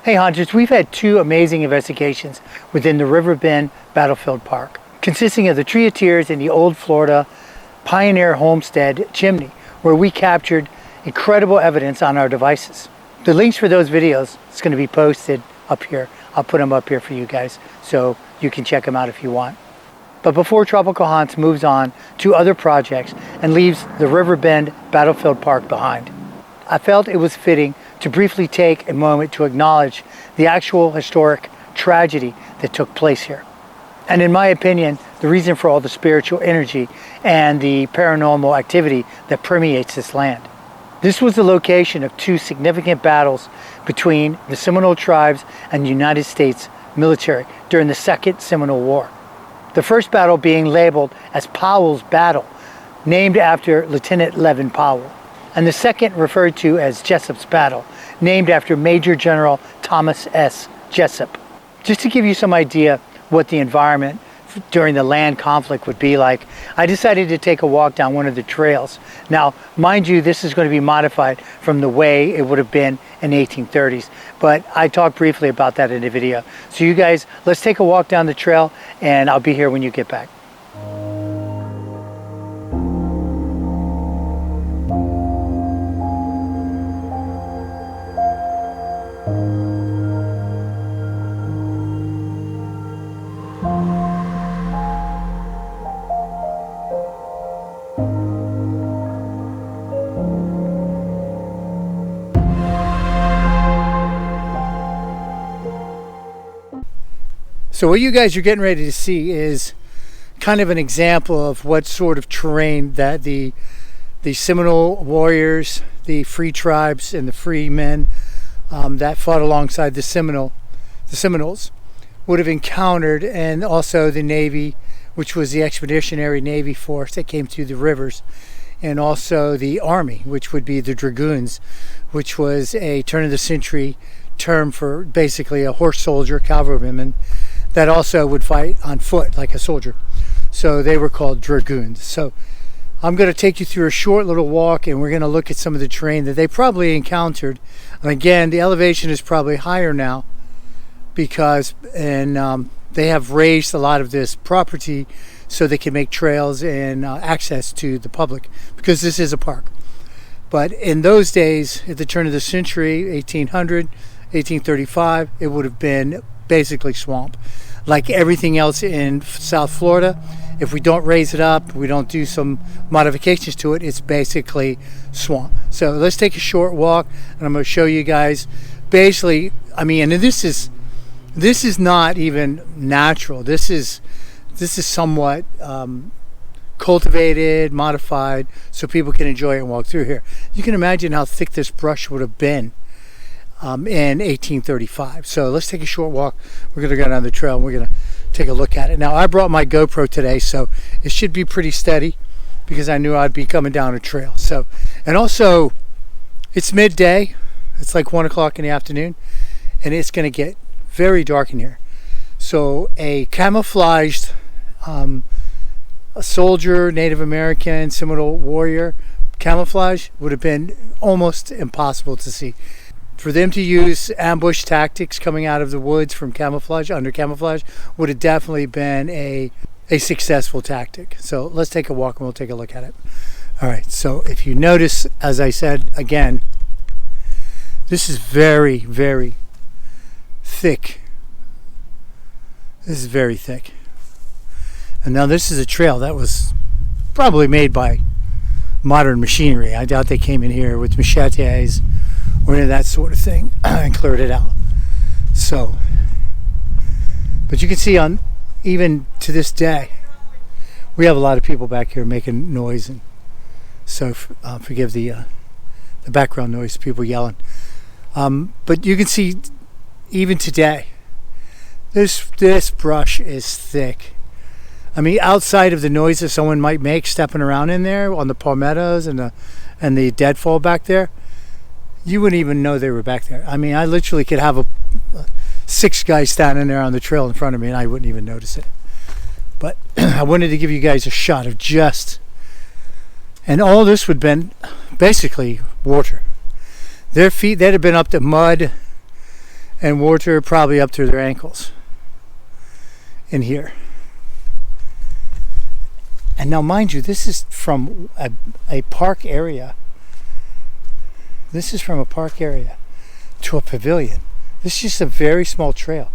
Hey hunters, we've had two amazing investigations within the Riverbend Battlefield Park, consisting of the Tree of Tears and the old Florida Pioneer Homestead Chimney, where we captured incredible evidence on our devices. The links for those videos is going to be posted up here. I'll put them up here for you guys so you can check them out if you want. But before Tropical Hunts moves on to other projects and leaves the Riverbend Battlefield Park behind, I felt it was fitting to briefly take a moment to acknowledge the actual historic tragedy that took place here. And in my opinion, the reason for all the spiritual energy and the paranormal activity that permeates this land. This was the location of two significant battles between the Seminole tribes and the United States military during the Second Seminole War. The first battle being labeled as Powell's Battle, named after Lieutenant Levin Powell, and the second referred to as Jessup's Battle, named after Major General Thomas S. Jessup. Just to give you some idea what the environment during the land conflict would be like, I decided to take a walk down one of the trails. Now, mind you, this is going to be modified from the way it would have been in the 1830s, but I talked briefly about that in the video. So you guys, let's take a walk down the trail, and I'll be here when you get back. So what you guys are getting ready to see is kind of an example of what sort of terrain that the Seminole warriors, the free tribes, and the free men that fought alongside the Seminoles would have encountered, and also the Navy, which was the Expeditionary Navy Force that came through the rivers, and also the Army, which would be the Dragoons, which was a turn-of-the-century term for basically a horse soldier, cavalryman, that also would fight on foot like a soldier. So they were called dragoons. So I'm going to take you through a short little walk, and we're going to look at some of the terrain that they probably encountered. And again, the elevation is probably higher now because they have raised a lot of this property so they can make trails and access to the public, because this is a park. But in those days, at the turn of the century, 1800, 1835, it would have been basically swamp. Like everything else in South Florida, if we don't raise it up, we don't do some modifications to it, it's basically swamp. So let's take a short walk, and I'm going to show you guys basically, I mean, and this is not even natural. This is somewhat cultivated, modified, so people can enjoy it and walk through here. You can imagine how thick this brush would have been in 1835. So let's take a short walk. We're going to go down the trail and we're going to take a look at it. Now, I brought my GoPro today, so it should be pretty steady because I knew I'd be coming down a trail. So, and also it's midday. It's like 1 o'clock in the afternoon, and it's going to get very dark in here. So a camouflaged a soldier, Native American, Seminole warrior camouflage would have been almost impossible to see. For them to use ambush tactics coming out of the woods from camouflage, under camouflage, would have definitely been a successful tactic. So let's take a walk and we'll take a look at it. All right, so if you notice, as I said again, this is very, very thick. This is very thick. And now this is a trail that was probably made by modern machinery. I doubt they came in here with machetes or any of that sort of thing and cleared it out. So, but you can see on, even to this day, we have a lot of people back here making noise, and so forgive the background noise, people yelling. But you can see even today, this brush is thick. I mean, outside of the noise that someone might make stepping around in there on the palmettos and the deadfall back there, you wouldn't even know they were back there. I mean, I literally could have 6 guys standing there on the trail in front of me and I wouldn't even notice it. But I wanted to give you guys a shot of just, and all this would have been basically water. Their feet, they'd have been up to mud and water probably up to their ankles in here. And now, mind you, this is from a park area. This is from a park area to a pavilion. This is just a very small trail.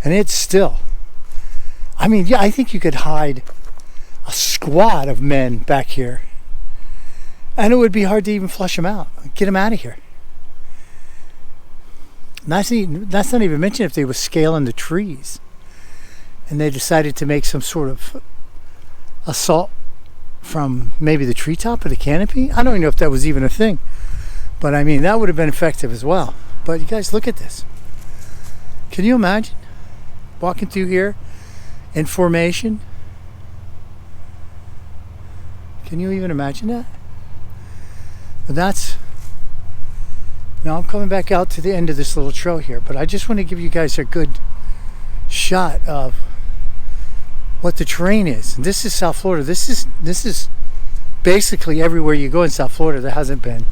And it's still, I mean, yeah, I think you could hide a squad of men back here. And it would be hard to even flush them out, get them out of here. That's not even mentioned if they were scaling the trees and they decided to make some sort of assault from maybe the treetop or the canopy. I don't even know if that was even a thing. But I mean, that would have been effective as well. But you guys, look at this. Can you imagine walking through here in formation? Can you even imagine that? But that's... Now I'm coming back out to the end of this little trail here, but I just want to give you guys a good shot of what the terrain is. And this is South Florida. This is basically everywhere you go in South Florida that hasn't been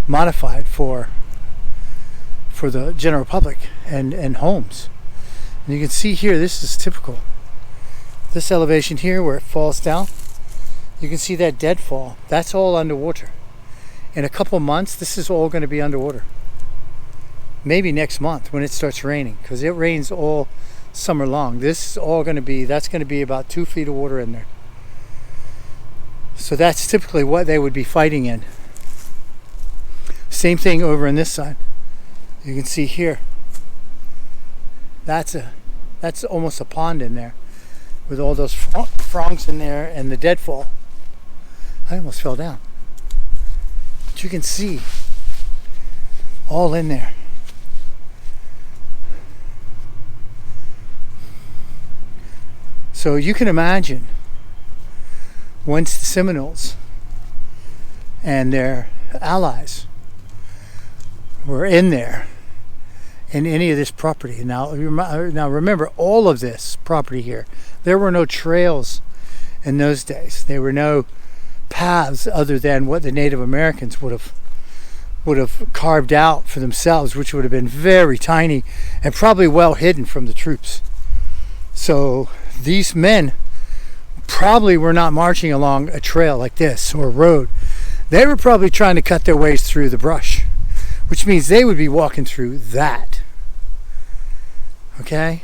modified for the general public and homes. And you can see here, this is typical. This elevation here where it falls down, you can see that deadfall. That's all underwater. In a couple months, this is all going to be underwater. Maybe next month when it starts raining, because it rains all summer long. This is all going to be, that's going to be about 2 feet of water in there. So that's typically what they would be fighting in. Same thing over on this side. You can see here. That's almost a pond in there with all those frogs in there and the deadfall. I almost fell down. But you can see all in there. So you can imagine once the Seminoles and their allies were in there in any of this property. Now remember, all of this property here, there were no trails in those days. There were no paths other than what the Native Americans would have carved out for themselves, which would have been very tiny and probably well hidden from the troops. So these men probably were not marching along a trail like this or a road. They were probably trying to cut their ways through the brush, which means they would be walking through that. Okay?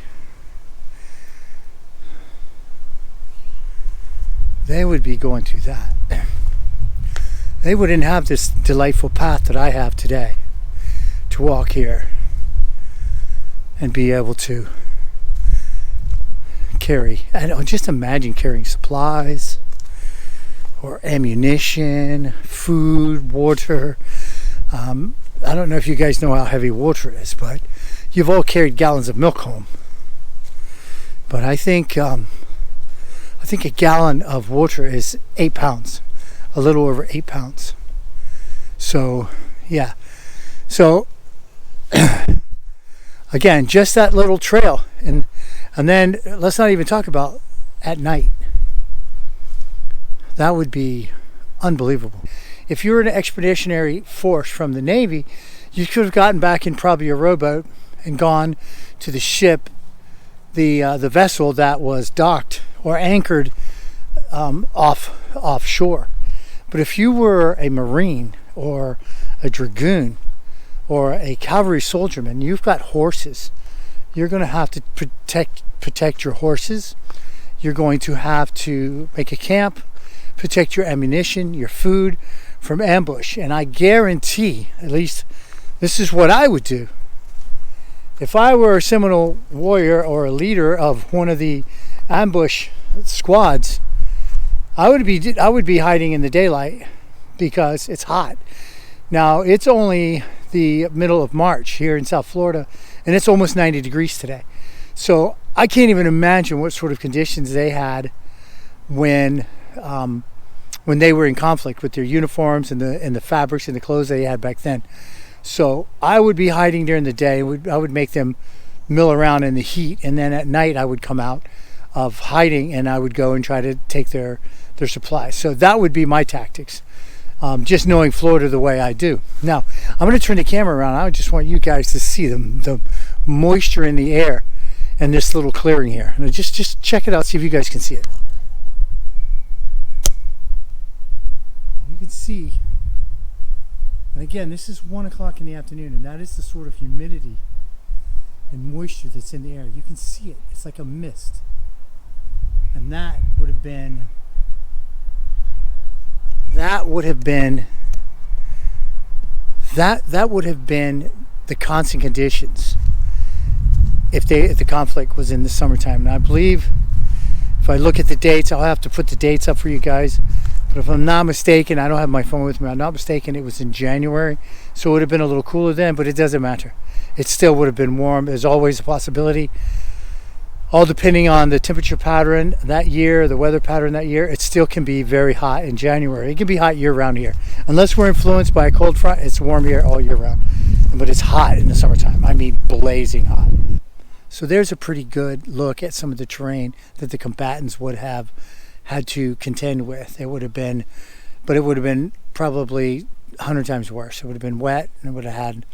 They would be going through that. They wouldn't have this delightful path that I have today to walk here and be able to carry. I know, just imagine carrying supplies or ammunition, food, water. I don't know if you guys know how heavy water is, but you've all carried gallons of milk home. But I think a gallon of water is 8 pounds, a little over 8 pounds. So, yeah. So, again, just that little trail. And then let's not even talk about at night. That would be unbelievable. If you were an expeditionary force from the Navy, you could have gotten back in probably a rowboat and gone to the ship, the vessel that was docked or anchored offshore. But if you were a Marine or a Dragoon or a cavalry soldierman, you've got horses. You're going to have to protect your horses. You're going to have to make a camp, protect your ammunition, your food from ambush. And I guarantee, at least this is what I would do. If I were a Seminole warrior or a leader of one of the ambush squads, I would be hiding in the daylight because it's hot. Now, it's only the middle of March here in South Florida, and it's almost 90 degrees today. So I can't even imagine what sort of conditions they had when they were in conflict with their uniforms and the fabrics and the clothes they had back then. So I would be hiding during the day. I would make them mill around in the heat, and then at night I would come out of hiding and I would go and try to take their supplies. So that would be my tactics. just knowing Florida the way I do. Now, I'm going to turn the camera around. I just want you guys to see the moisture in the air and this little clearing here. And just check it out, see if you guys can see it. You can see, and again, this is 1 o'clock in the afternoon, and that is the sort of humidity and moisture that's in the air. You can see it. It's like a mist. And that would have been the constant conditions if the conflict was in the summertime. And I believe, if I look at the dates, I'll have to put the dates up for you guys, but if I'm not mistaken, I don't have my phone with me, I'm not mistaken, it was in January, so it would have been a little cooler then, but it doesn't matter. It still would have been warm. There's always a possibility, all depending on the temperature pattern that year, the weather pattern that year. It still can be very hot in January. It can be hot year round here. Unless we're influenced by a cold front, it's warm here all year round. But it's hot in the summertime. I mean blazing hot. So there's a pretty good look at some of the terrain that the combatants would have had to contend with. It would have been, but it would have been probably 100 times worse. It would have been wet, and it would have had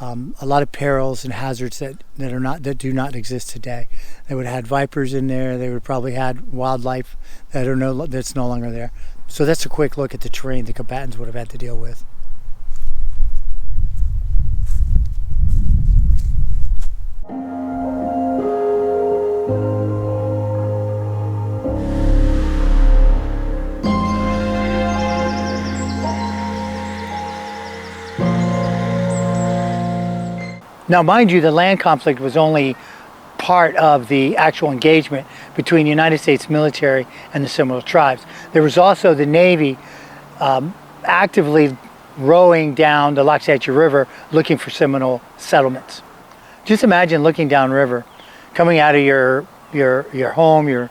a lot of perils and hazards that do not exist today. They would have had vipers in there. They would probably had wildlife that's no longer there. So that's a quick look at the terrain the combatants would have had to deal with. Now, mind you, the land conflict was only part of the actual engagement between the United States military and the Seminole tribes. There was also the Navy actively rowing down the Loxahatchee River looking for Seminole settlements. Just imagine looking downriver, coming out of your home, your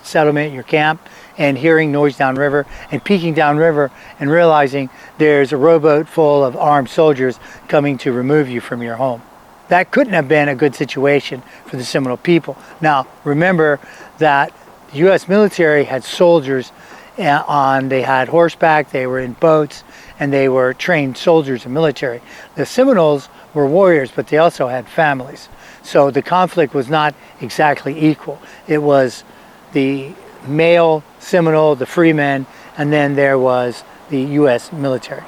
settlement, your camp, and hearing noise downriver, and peeking downriver and realizing there's a rowboat full of armed soldiers coming to remove you from your home. That couldn't have been a good situation for the Seminole people. Now, remember that the U.S. military had soldiers they had horseback, they were in boats, and they were trained soldiers and military. The Seminoles were warriors, but they also had families. So the conflict was not exactly equal. It was the male Seminole, the free men, and then there was the U.S. military.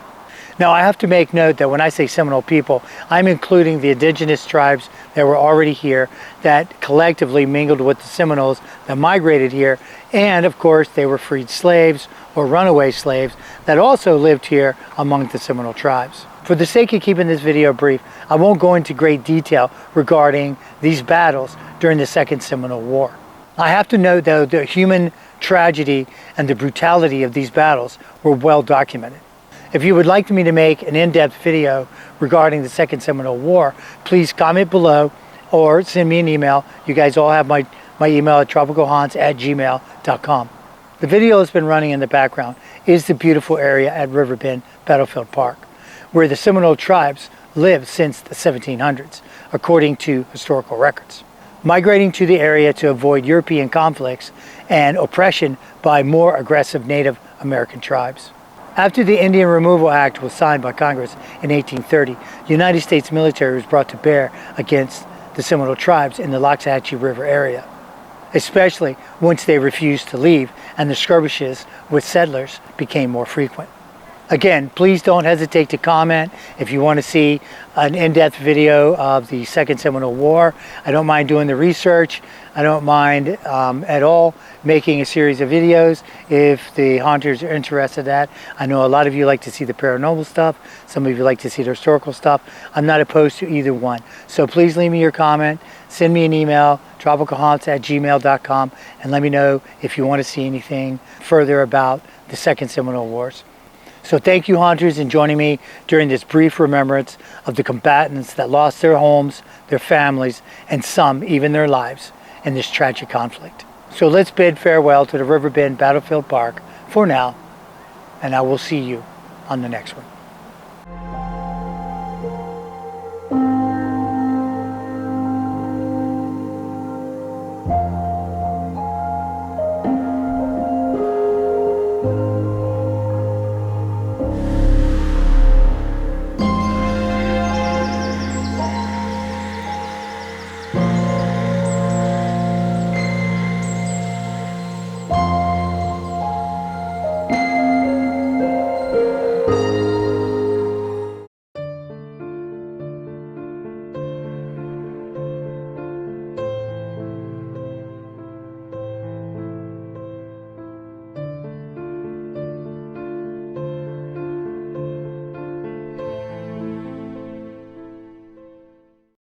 Now, I have to make note that when I say Seminole people, I'm including the indigenous tribes that were already here, that collectively mingled with the Seminoles that migrated here, and of course they were freed slaves or runaway slaves that also lived here among the Seminole tribes. For the sake of keeping this video brief, I won't go into great detail regarding these battles during the Second Seminole War. I have to note, though, the human tragedy and the brutality of these battles were well documented. If you would like me to make an in-depth video regarding the Second Seminole War, please comment below or send me an email. You guys all have my email at tropicalhaunts@gmail.com. The video that's been running in the background is the beautiful area at Riverbend Battlefield Park, where the Seminole tribes lived since the 1700s, according to historical records, migrating to the area to avoid European conflicts and oppression by more aggressive Native American tribes. After the Indian Removal Act was signed by Congress in 1830, the United States military was brought to bear against the Seminole tribes in the Loxahatchee River area, especially once they refused to leave and the skirmishes with settlers became more frequent. Again, please don't hesitate to comment if you want to see an in-depth video of the Second Seminole War. I don't mind doing the research. I don't mind at all making a series of videos if the haunters are interested in that. I know a lot of you like to see the paranormal stuff. Some of you like to see the historical stuff. I'm not opposed to either one. So please leave me your comment. Send me an email, tropicalhaunts@gmail.com, and let me know if you want to see anything further about the Second Seminole Wars. So thank you, haunters, in joining me during this brief remembrance of the combatants that lost their homes, their families, and some even their lives in this tragic conflict. So let's bid farewell to the Riverbend Battlefield Park for now, and I will see you on the next one.